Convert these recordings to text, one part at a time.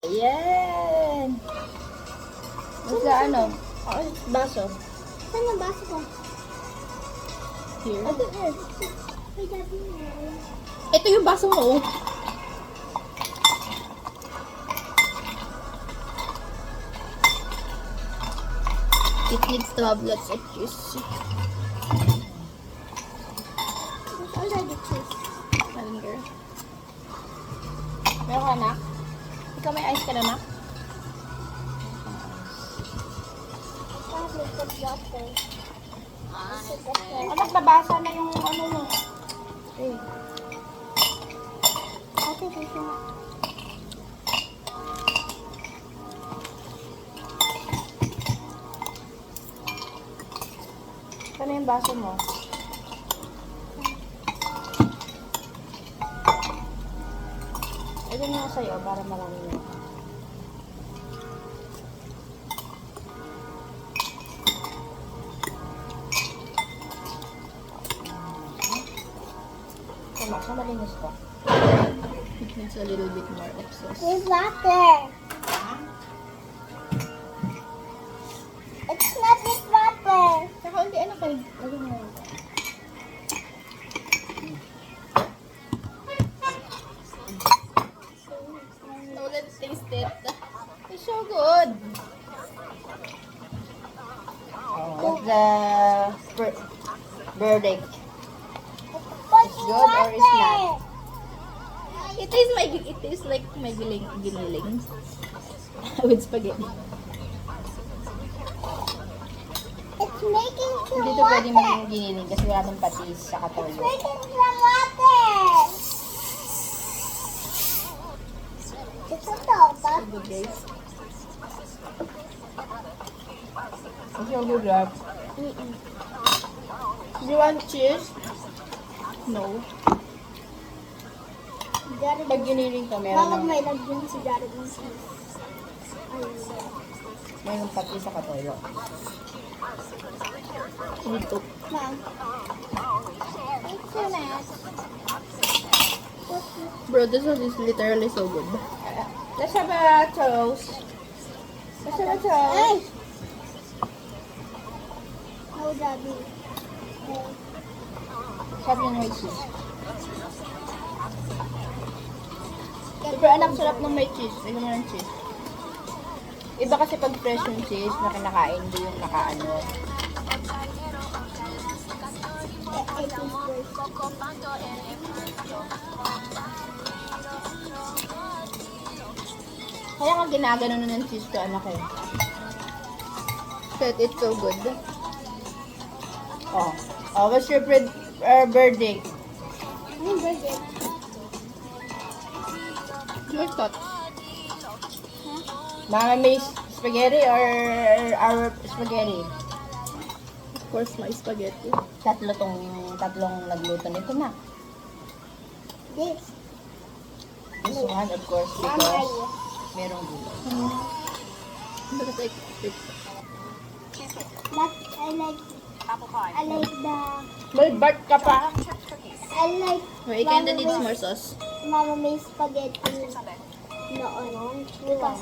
Ayan! Basta ano? Baso. Saan yung baso ko? Here. Ito, here. Ay, daddy mo. Ito yung baso mo. It needs to have lots of juice. It's already cheese. Anger. Meron ka, anak? Ikaw may ice ka na, anak? Tapos may put water. Anak, nabasa na yung ano mo. Okay. Ate, dito nga. Saan yung baso mo? Ito nga sa'yo para marami yun. Tama, siya malinis ko. It needs a little bit more of sauce. With water. It's not with water. Saka hindi, ano kayo? Lagyan mo. So let's taste it. It's so good. What's the verdict? It's good or it's not? It tastes like my giniling with spaghetti. It's making some Hindi to water. pwede maging giniling kasi wala nang patis sa It's katoyo. making some water. It's a dog. So good, guys. It's so good, right? Do you want cheese? No. Pag giniling ka, meron Bakit ng, may lagyan si Jared ng cheese? mayroong patis sa katoyo. Ito. Ma'am. It's so nice. Bro, this one is literally so good. Let's have a toast. Let's have a toast. Ay! No, Daddy. Sabi ng may cheese. Super anak, sarap ng may cheese. Lagyan mo ng cheese. Iba kasi pag fresh yung cheese na kinakain, hindi yung nakaano. I think first. Kaya nga ginagano na ng cheese to anak eh. But it's so good. Oh. Oh, what's your verdict? Anong burger? Your thoughts? Mama may spaghetti or our spaghetti? Of course, my spaghetti. Tatlong nagluto nito na. This. This one, of course, Mama, because merong gulay. Because but I like the, may bart ka pa. I like Wait, it kinda needs more sauce. Mama may spaghetti noon. Because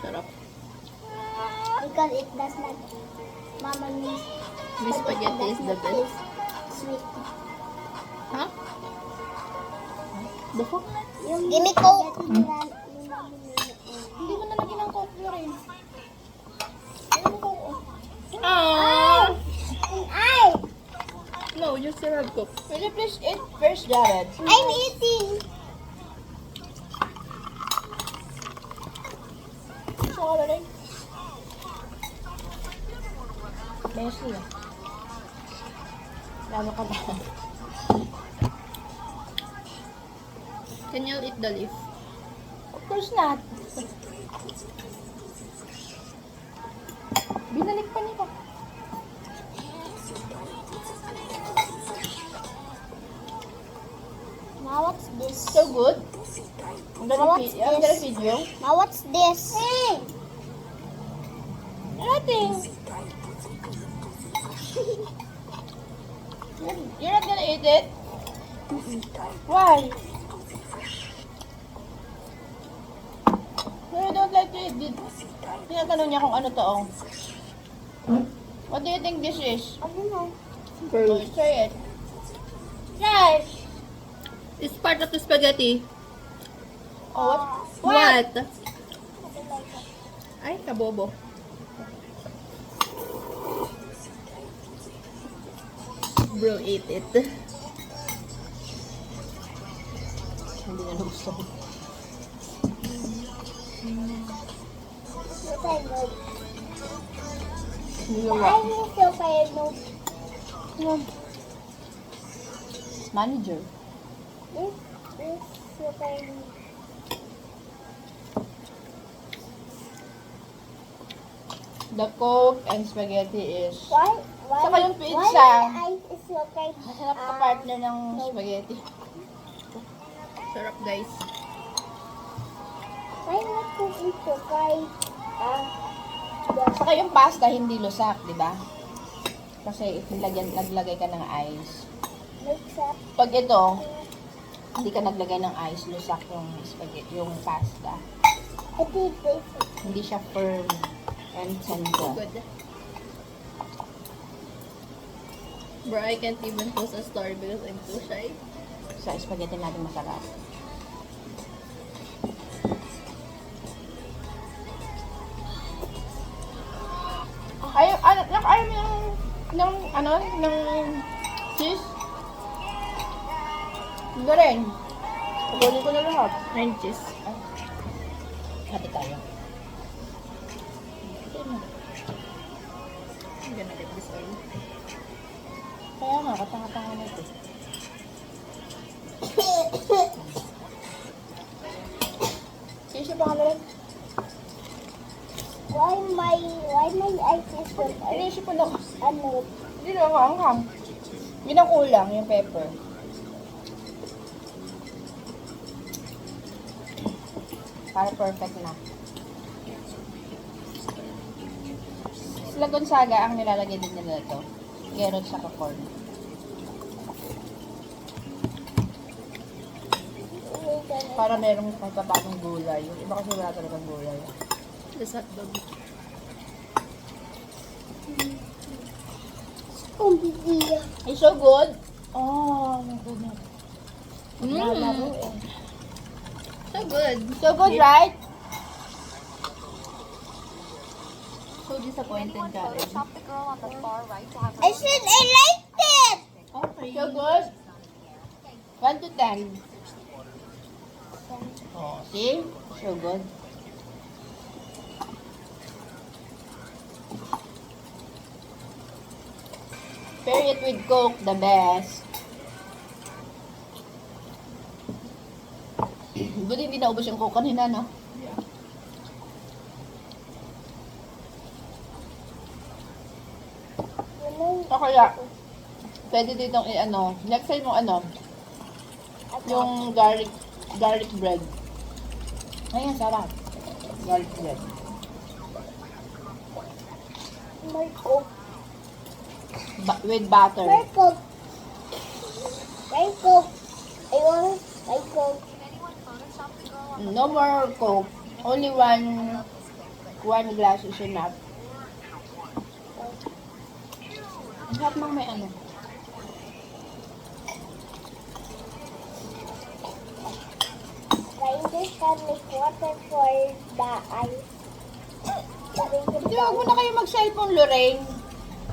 Sarap. it does not. Mama may May spaghetti is the best. Sweet. Huh? The fuck? Yung Give me Coke. Hindi mo nalagyan ng coke mo rin. Ano mo coke? Ah! Ay! No, you still have coke. Will you please eat first, Jared? I'm eating. Gusto ko na rin. Messi ah. Lalo ka ba? Can you eat the leaf? Of course not. Binalik pa nila. Now what's this? So good. I'm What's gonna this? feed you. Now what's this? Hey! Nothing. You're not gonna eat it? Why? Tinatanong niya kung ano to, oh. What do you think this is? I don't know. Oh, try it. Yes. It's part of the spaghetti. Oh, What? I don't like it. Ay, kabobo. Bro ate it. Hindi na gusto. Super noob. Hindi Why na. is he super noob? Manager. This is super noob. The Coke and spaghetti is Why? Saka yung pizza. Why is super masarap ka partner ng spaghetti. Sarap, guys. Why not cook it super? Saka yung pasta hindi lusak, di ba? Kasi naglagay ka ng ice. Mix up. Pag ito, hindi ka naglagay ng ice, lusak yung spaghetti, yung pasta. I did this. Hindi siya firm and tender. Good. Bro, I can't even post a story because I'm too shy. Sa spaghetti natin masarap. Ayaw mo ng cheese? Hindi rin. Kukunin ko na lahat. And cheese. Hati tayo. I'm gonna get this oil. Kaya nga, katanga-tanga na ito. Cheese yung pangalan? Why my ice is super Inisip ko na. noob? Hindi na ako anghang. Yun ang kulang, yung pepper. Para perfect na. Sila Gonzaga ang nilalagay din nila ito. Carrot sa corn. Para merong pagpapakong gulay. Yung iba kasi wala talagang gulay. This hot dog. Kumbisiya. It's so good. Oh my goodness. Nalaro eh. So good. So good, right? So disappointed ka rin. I said I liked it. Okay. So good. 1 to 10. Oh, see? So good. Pair it with Coke, the best. Buti hindi naubos yung Coke kanina, no? O kaya, pwede ditong i-ano, next time mo ano, yung garlic bread. Ayan, sarap. Garlic bread. My coke. With butter. My coke. My coke. I want my coke. No more Coke. Only one glass is enough. Ang sarap ng may ano. Grinders can make water for the ice. Hindi, huwag mo na kayo mag-cellphone, Lorraine.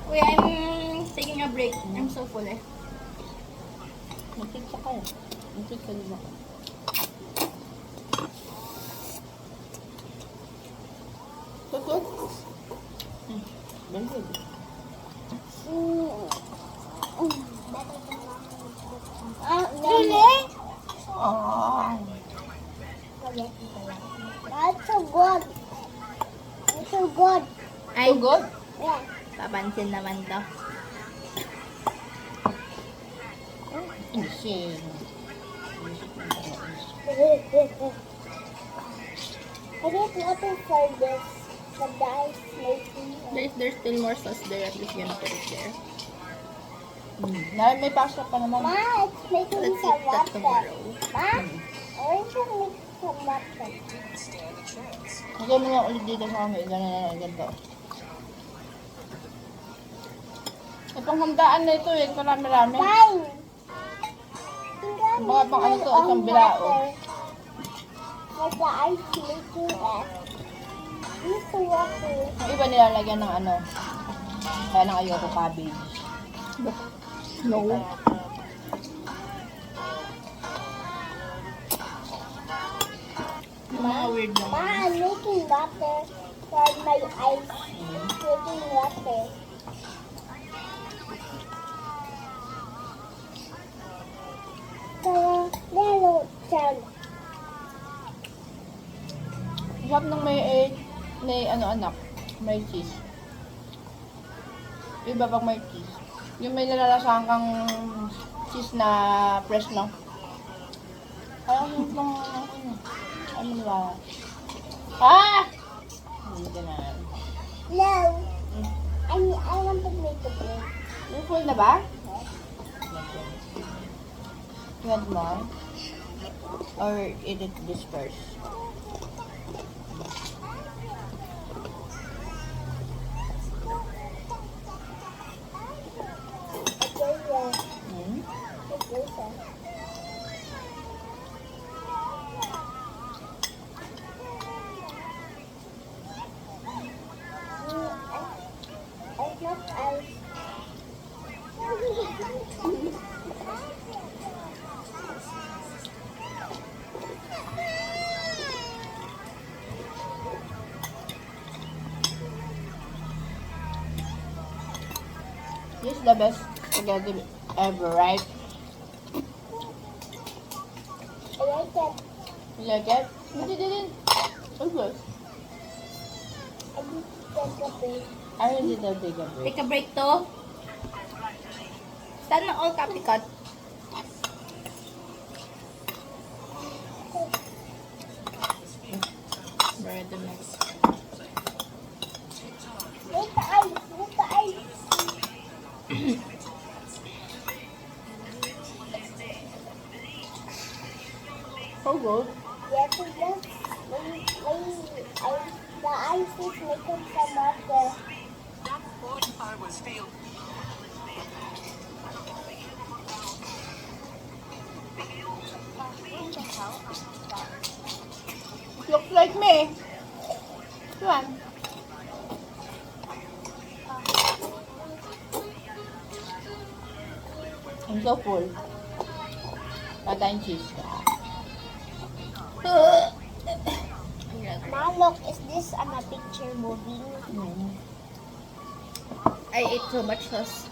Wait, I'm taking a break. I'm so full eh. Mag-pizza kayo. Mag-pizza din ako. So good? Very good. Really? Oh. That's so good. That's so good. Ay, So good? Yeah. papansin naman to. Insane. I get water for this. The ice making. There's still more sauce there. At least gonna put it there. May pasta pa naman. Ma, it's making Let's some eat that water. tomorrow. Ma, I want to make some water. Lagyan mo nga ulit dito sa amin. Ganun na ganito. Itong handaan na ito eh. Marami-rami. Fine. Mga pang ano to, isang bilao. Like the ice making that. Ito water. Yung iba nilalagyan ng ano. Kaya nang ayoko cabbage. No. Mga weird lang. Ma, I'm making water for my ice. Making water. Kaya, lalo, chan. Sarap ng may ano anak. May cheese. Yung iba pag may cheese. Yung may nalalasahan kang cheese na fresh lang. Parang yung ano nila. Ah! Hindi ka na. No. I want to make a bread. Yung full na ba? You want more? Or eat it this first? Okay, yeah. Hmm? Okay, sir. I love ice. This is the best spaghetti ever, right? I like it. You like it? Hindi din. Okay. I need to take a break. I really don't take a break. Take a break to. Saan na all copycat? Bread the next. Make the ice. Make the ice. So good. Yes, it does. The ice is making some water. Looks like me. Yan. I'm so full. Patayin cheese ka. Ma, look, is this on a picture moving? I ate so much sauce.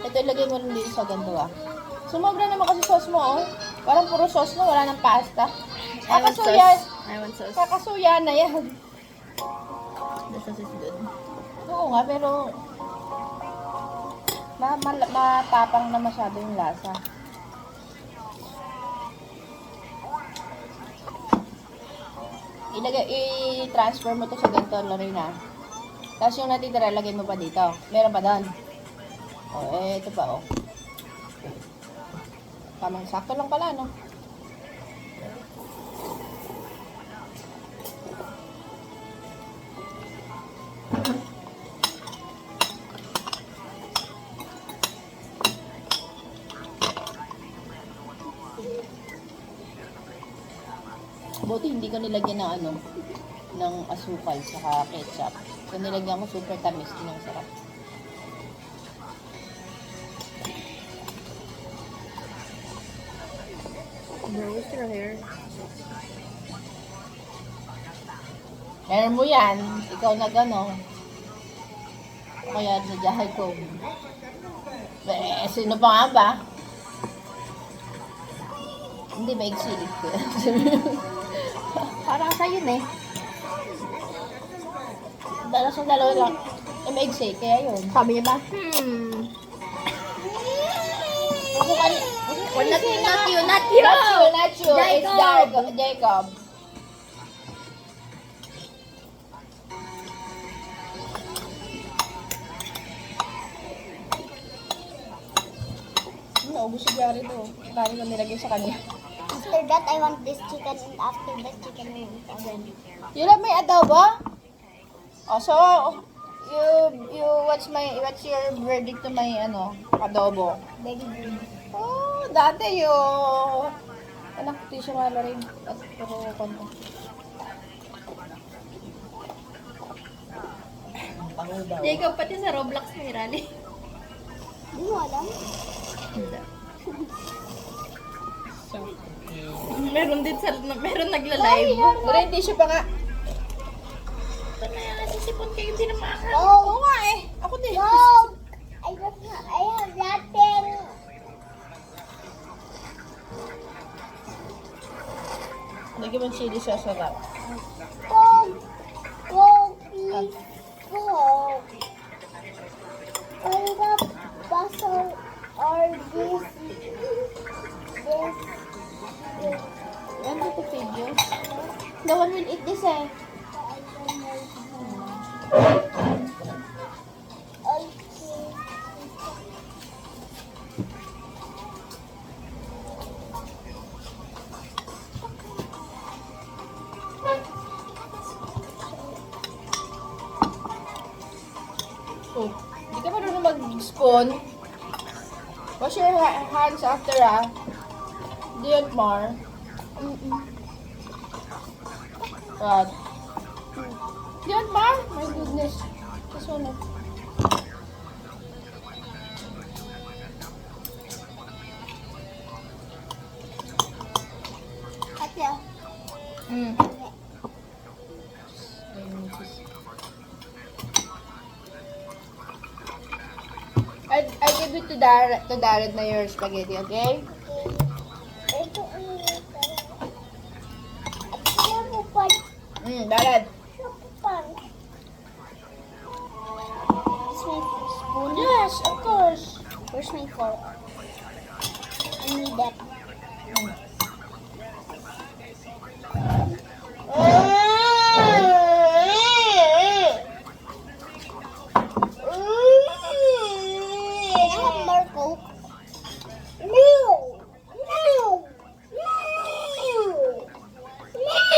Ito ilagay mo rin dito sa ganito ah. Sumobra naman kasi sauce mo oh. Parang puro sauce na, wala ng pasta. I want Kakasuya. sauce. I want sauce. Kakasuya na yan. The sauce is good. Oo nga, pero matapang na masyado yung lasa. I-transfer mo to sa ganito, Lorena. Tapos yung natitira, lagay mo pa dito. Meron pa doon. O, ito pa, oh. Tamang sakto lang pala, no? Buti hindi ko nilagyan ng ano, ng asukal saka ketchup. So nilagyan ko super tamis, yun ang sarap. Bro, what's your hair? Meron mo yan, ikaw na gano. Kaya sa jahay ko. Sino pa nga ba? Hindi, maiksi. Parang sa'yo eh. Dala sa dalawa lang. Maiksi, kaya yun. Sabi niya ba? Well, not you. Not you. It's Jacob. Naubos si Gary to. Dami na nilagay sa kanya. after that, I want this chicken, and after that chicken, I want again. You love my adobo? Oh, so what's your verdict to my adobo? Very good. Oh, dati yung anak tissue nga rin at pero konti. Jacob, pati sa Roblox may rally. Di mo alam? Meron din meron nagla-live. Wala yung tissue pa nga. Ito na yan, nasisipon kayo, hindi na maangat. Oo nga eh. Ako din. No! I have nothing. Lagyan mo ng chili sa sarap. Coke. Coke, please. Coke. What the puzzle or this? When did the video? No one will eat this eh. Oh, di ka marunong mag-spoon. Wash your hands after Diyan, Mar. God. Diyan, Mar. My goodness. Kasunod. Ate, Mm. I give it to Darren na your spaghetti, okay? ito ano ito? At siya mo pa. Darren. Siya mo pa. It's my spoon. Yes, of course. Where's my fork? I need that. Can I have more Coke? No! No! No! No!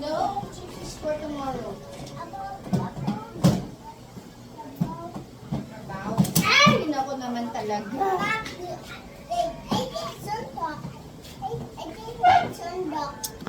No, chips is for tomorrow. Wow. Ay, nako naman talaga. I think sundok. I think sundok.